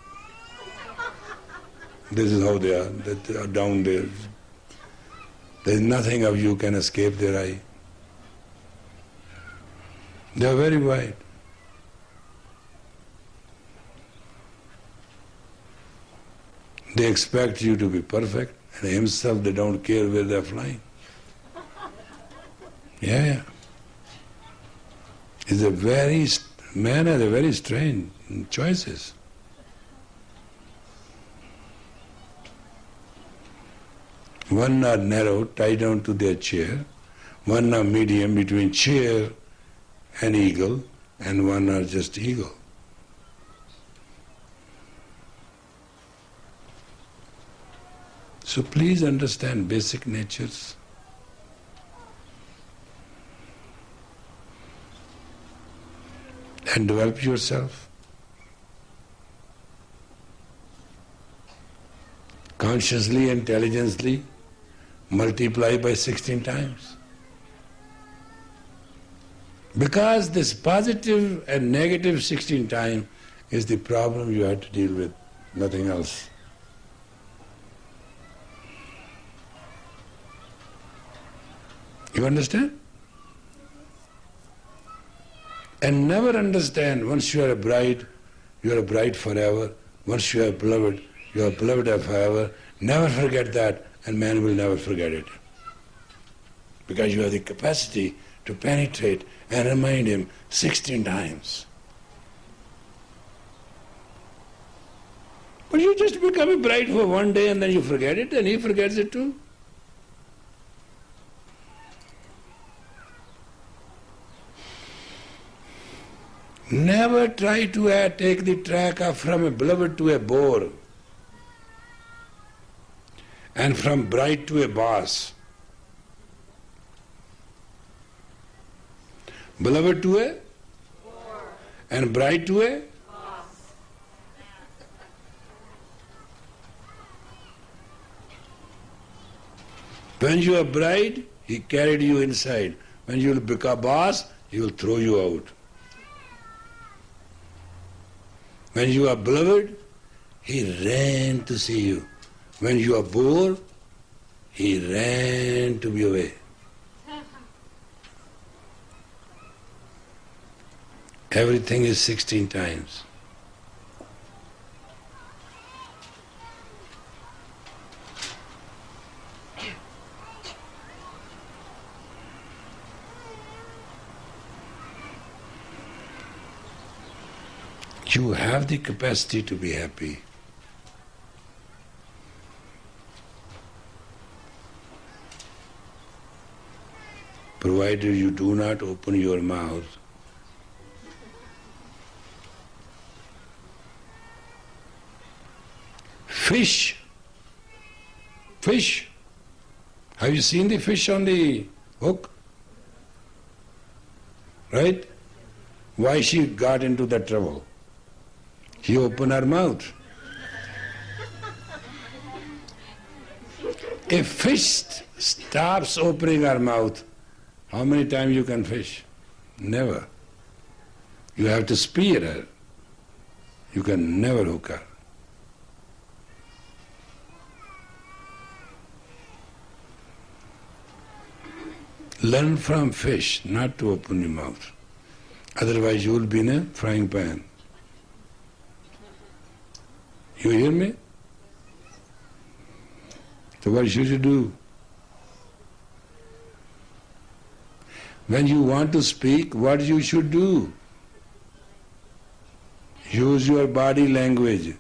This is how they are down there. There is nothing of you can escape their eye. They are very wide. They expect you to be perfect, and himself they don't care where they are flying. Yeah. Man has a very strange choices. One are narrow, tied down to their chair. One are medium between chair and eagle, and one are just eagle. So please understand basic natures. And develop yourself. Consciously, intelligently, multiply by 16 times. Because this positive and negative 16 times is the problem you have to deal with, nothing else. You understand? And never understand, once you are a bride forever. Once you are beloved, you are beloved forever. Never forget that, and man will never forget it. Because you have the capacity to penetrate and remind him 16 times. But you just become a bride for one day and then you forget it, and he forgets it too. Never try to take the track from a beloved to a bore, and from bride to a boss. Beloved to a bore, and bride to a boss. When you are bride, he carried you inside. When you will become boss, he will throw you out. When you are beloved, he ran to see you. When you are bored, he ran to be away. Everything is 16 times. You have the capacity to be happy. Provided you do not open your mouth. Fish. Have you seen the fish on the hook? Right? Why she got into that trouble? She opened her mouth. If fish stops opening her mouth, how many times you can fish? Never. You have to spear her. You can never hook her. Learn from fish not to open your mouth. Otherwise you will be in a frying pan. You hear me? So what should you do? When you want to speak, what you should do? Use your body language.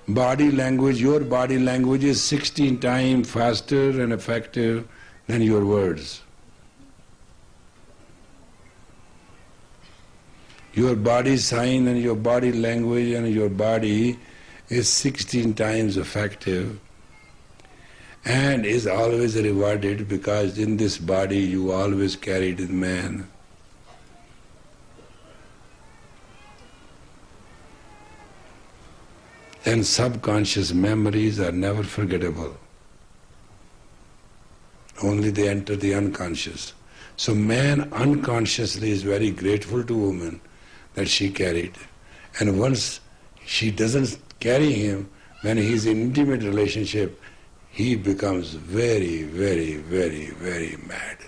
Body language, your body language is 16 times faster and effective than your words. Your body sign and your body language and your body is 16 times effective and is always rewarded, because in this body you always carried the man. And subconscious memories are never forgettable. Only they enter the unconscious. So man unconsciously is very grateful to woman that she carried. And once she doesn't carry him, when he is in intimate relationship, he becomes very, very, very, very mad.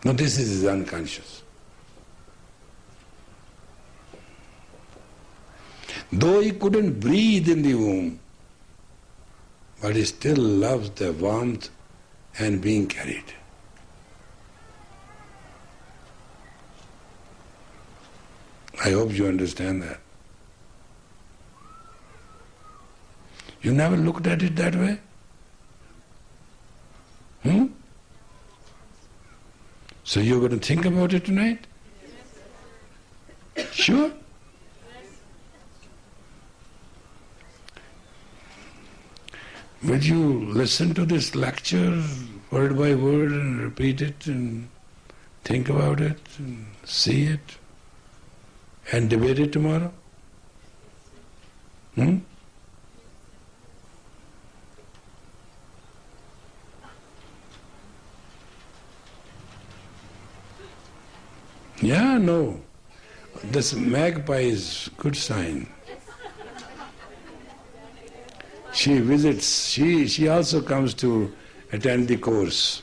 Now this is his unconscious. Though he couldn't breathe in the womb, but he still loves the warmth and being carried. I hope you understand that. You never looked at it that way? So you're going to think about it tonight? Sure? Will you listen to this lecture word by word and repeat it and think about it and see it and debate it tomorrow? Yeah, no. This magpie is good sign. She visits, she also comes to attend the course.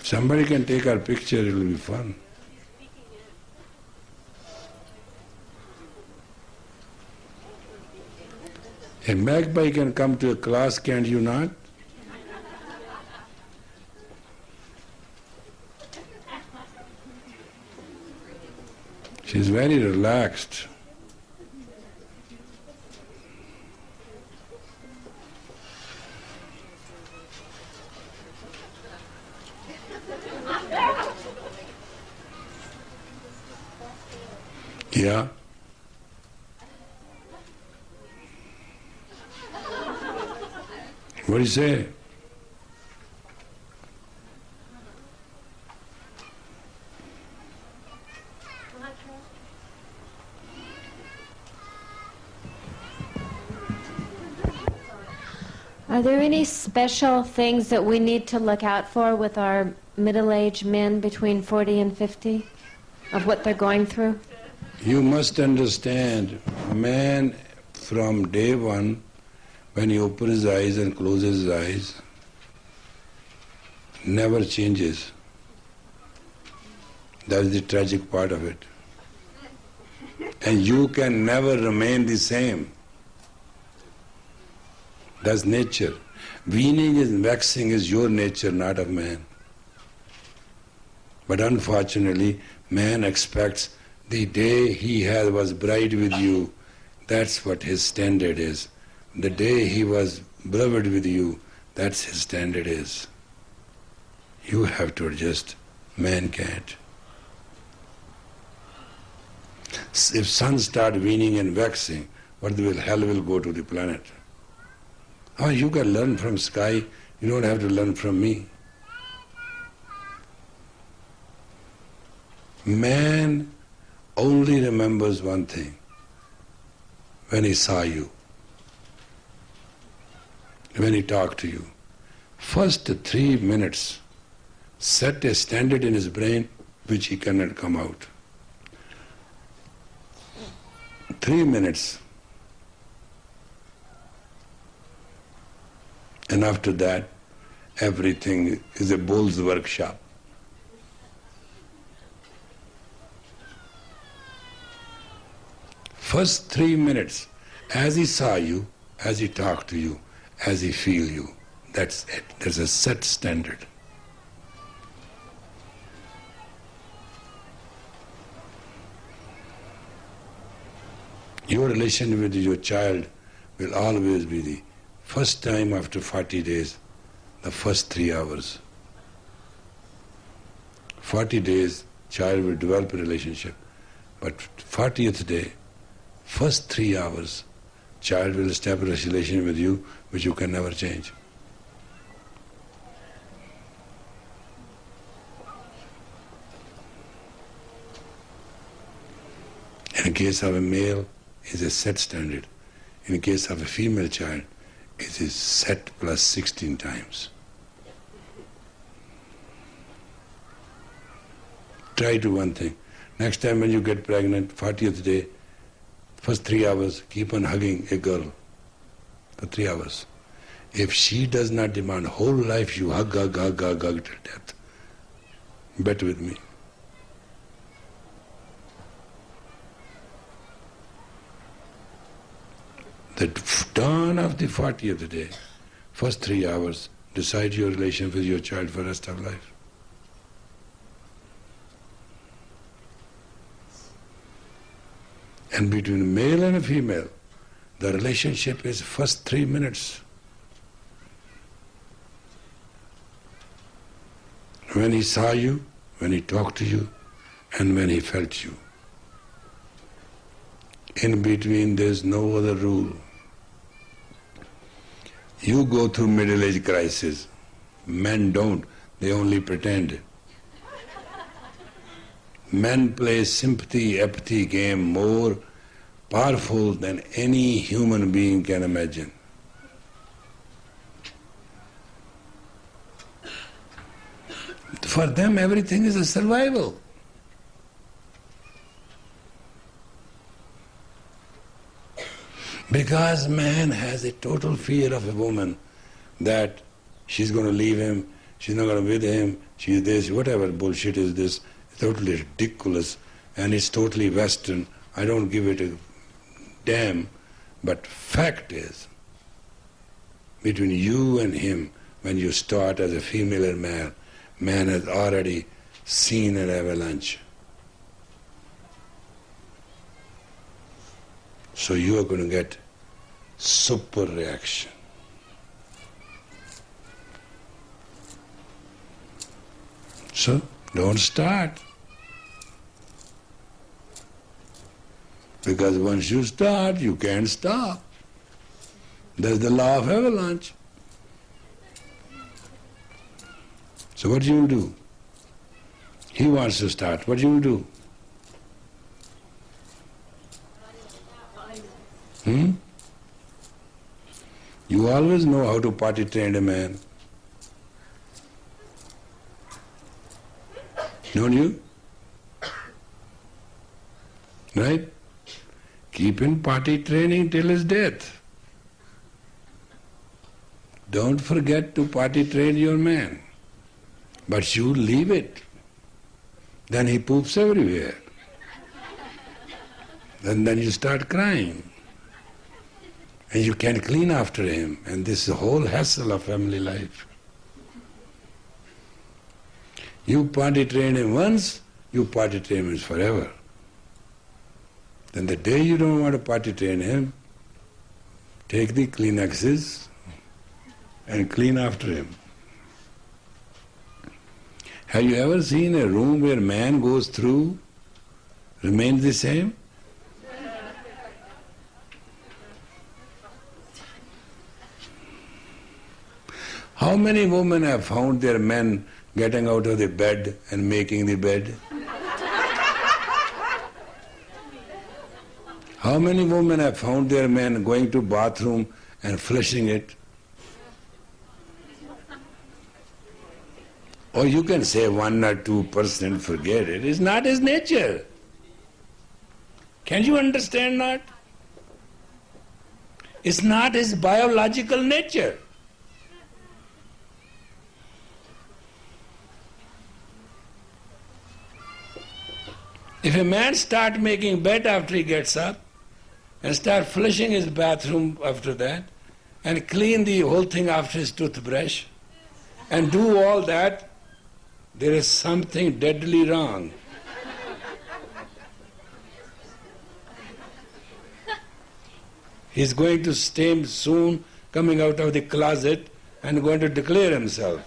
Somebody can take our picture, it will be fun. A magpie can come to a class, can't you not? She's very relaxed. Yeah. What do you say? Are there any special things that we need to look out for with our middle-aged men between 40 and 50 of what they're going through? You must understand, a man from day one, when he opens his eyes and closes his eyes, never changes. That's the tragic part of it. And you can never remain the same. That's nature. Weaning and waxing is your nature, not of man. But unfortunately, man expects the day he was bright with you, that's what his standard is. The day he was beloved with you, that's his standard is. You have to adjust. Man can't. If sun start weaning and waxing, what the hell will go to the planet? Oh, you can learn from sky, you don't have to learn from me. Man only remembers one thing, when he saw you, when he talked to you. First 3 minutes set a standard in his brain which he cannot come out. 3 minutes. And after that, everything is a bull's workshop. First 3 minutes, as he saw you, as he talk to you, as he feel you. That's it. There's a set standard. Your relation with your child will always be the first time after 40 days, the first 3 hours. 40 days, child will develop a relationship, but 40th day, first 3 hours, child will establish a relation with you which you can never change. In case of a male, is a set standard. In case of a female child, it is set plus 16 times. Try to one thing. Next time when you get pregnant, 40th day, first 3 hours, keep on hugging a girl for 3 hours. If she does not demand whole life, you hug till death. Bet with me. The dawn of the 40th day, first 3 hours, decide your relation with your child for the rest of life. And between a male and a female, the relationship is first 3 minutes. When he saw you, when he talked to you, and when he felt you. In between there is no other rule. You go through middle-age crisis. Men don't, they only pretend. Men play sympathy, apathy game more powerful than any human being can imagine. For them everything is a survival. Because man has a total fear of a woman that she's going to leave him, she's not going to be with him, she's this, whatever bullshit is this, it's totally ridiculous and it's totally Western. I don't give it a damn, but fact is, between you and him, when you start as a female and male, man has already seen an avalanche. So you are going to get super reaction. So don't start. Because once you start, you can't stop. That's the law of avalanche. So what you will do? He wants to start. What you will do? You always know how to potty train a man. Don't you? Right? Keep in potty training till his death. Don't forget to potty train your man. But you leave it. Then he poops everywhere. And then you start crying. And you can't clean after him. And this is the whole hassle of family life. You potty train him once, you potty train him forever. Then the day you don't want to potty train him, take the Kleenexes and clean after him. Have you ever seen a room where man goes through, remains the same? How many women have found their men getting out of the bed and making the bed? How many women have found their men going to bathroom and flushing it? Or you can say 1 or 2%, forget it. It's not his nature. Can you understand that? It's not his biological nature. If a man starts making bed after he gets up, and start flushing his bathroom after that, and clean the whole thing after his toothbrush, and do all that, there is something deadly wrong. He's going to stay soon coming out of the closet and going to declare himself.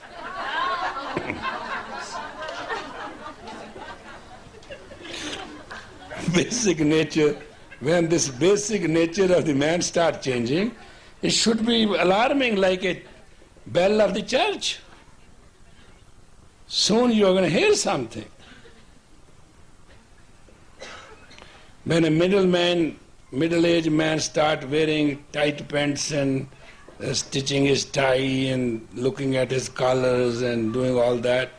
Basic nature, when this basic nature of the man starts changing, it should be alarming like a bell of the church. Soon you're going to hear something. When a middle-aged man start wearing tight pants and stitching his tie and looking at his collars and doing all that,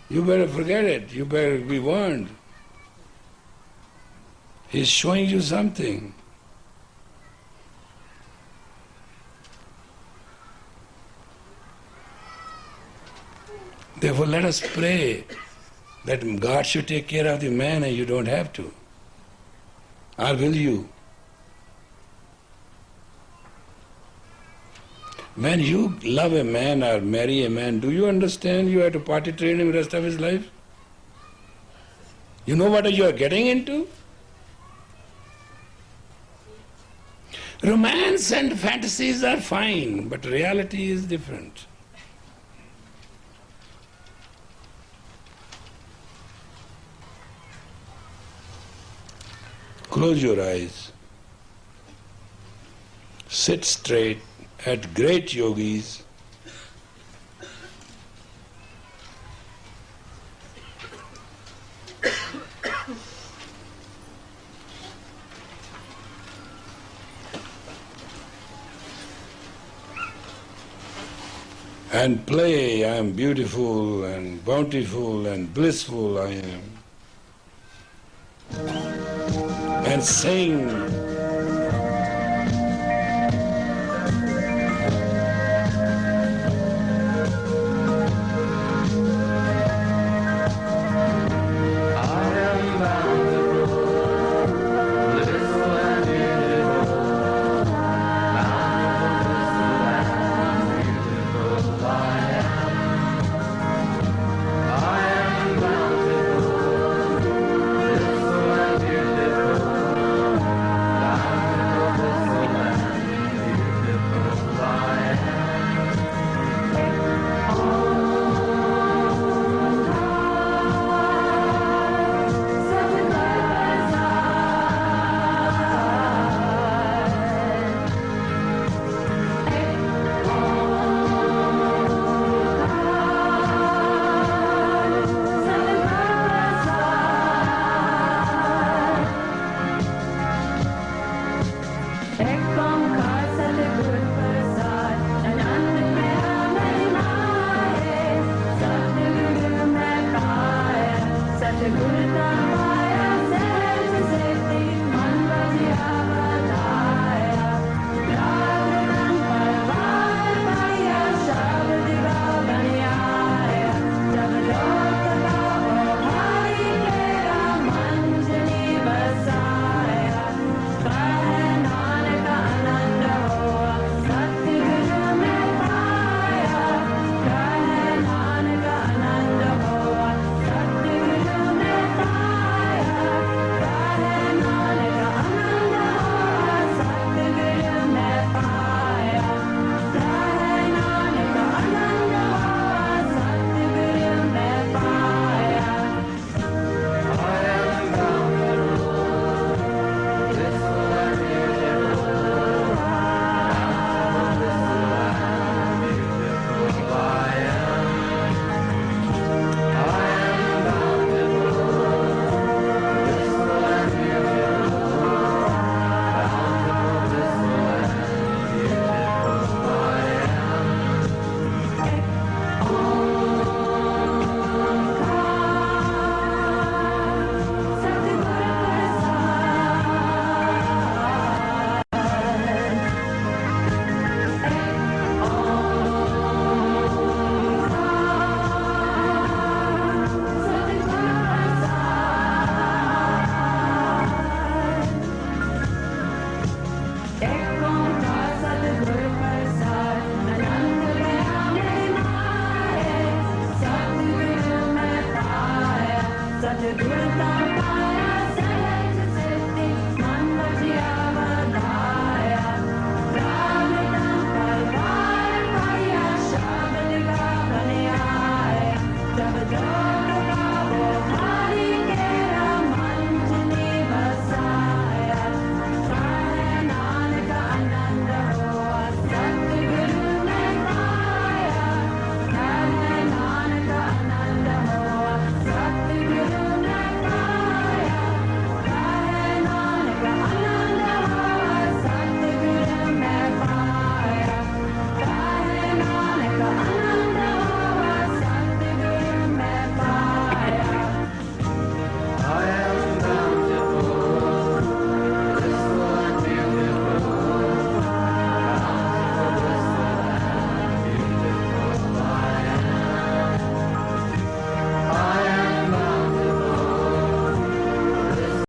you better forget it. You better be warned. He's showing you something. Therefore, let us pray that God should take care of the man and you don't have to. Or will you? When you love a man or marry a man, do you understand you have to potty train him the rest of his life? You know what you are getting into? Romance and fantasies are fine, but reality is different. Close your eyes. Sit straight at great yogis. And play, I am beautiful and bountiful and blissful I am. And sing. it went on.